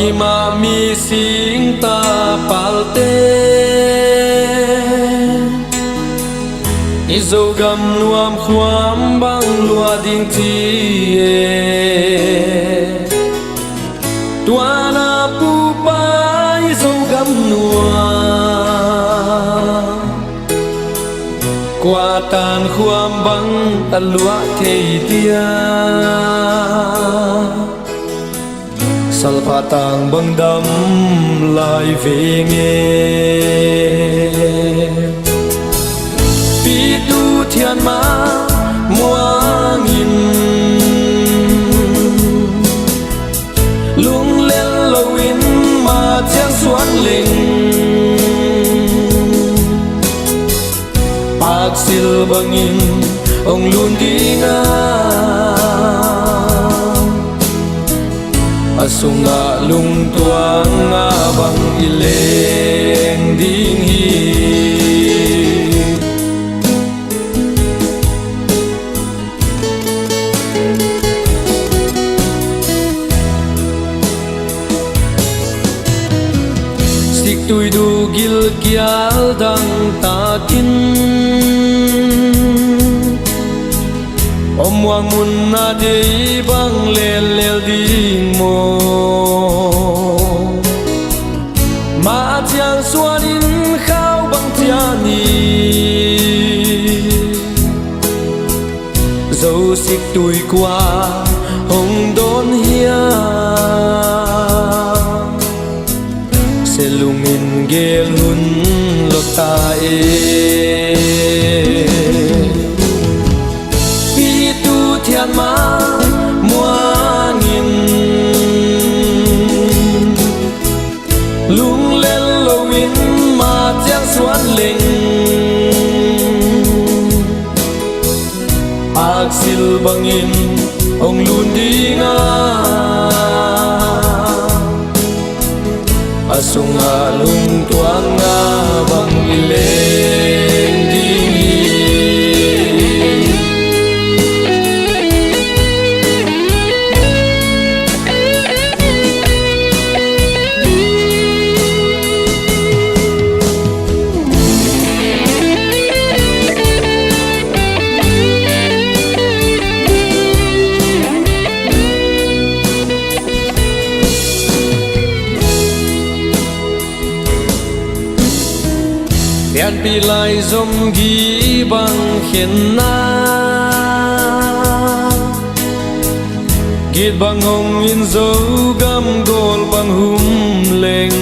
Kima mi sing ta palte Izo gam nuam khuam bang lua ding ti Tuana pupa izo gam nuam Kuatan khuam bang talua thei tia Salpatang bang dam lai về nghe Pitu thian ma mua nghìn Lung lên lâu in mà chiang xuân linh Bạc sil bang in ông luôn đi nga Asunga lung tuang nga bang ileng ding hi Sik tui du gil kial dang ta kin Om wang mun na dei bang lel lel ding mo Ma chiang xuan in khao bang tiani Dâu xích tui qua hồng đôn hia Se lungin gel hun lo ta Thian ma mua nghìn lung lên lâu in mà chiang xuân linh Ác sil bang in ông luôn đi nga Asunga lung tuang nga bang ileng di Yan pilai zom gi bang khen na Git bang hong in dấu gam gol bang hum leng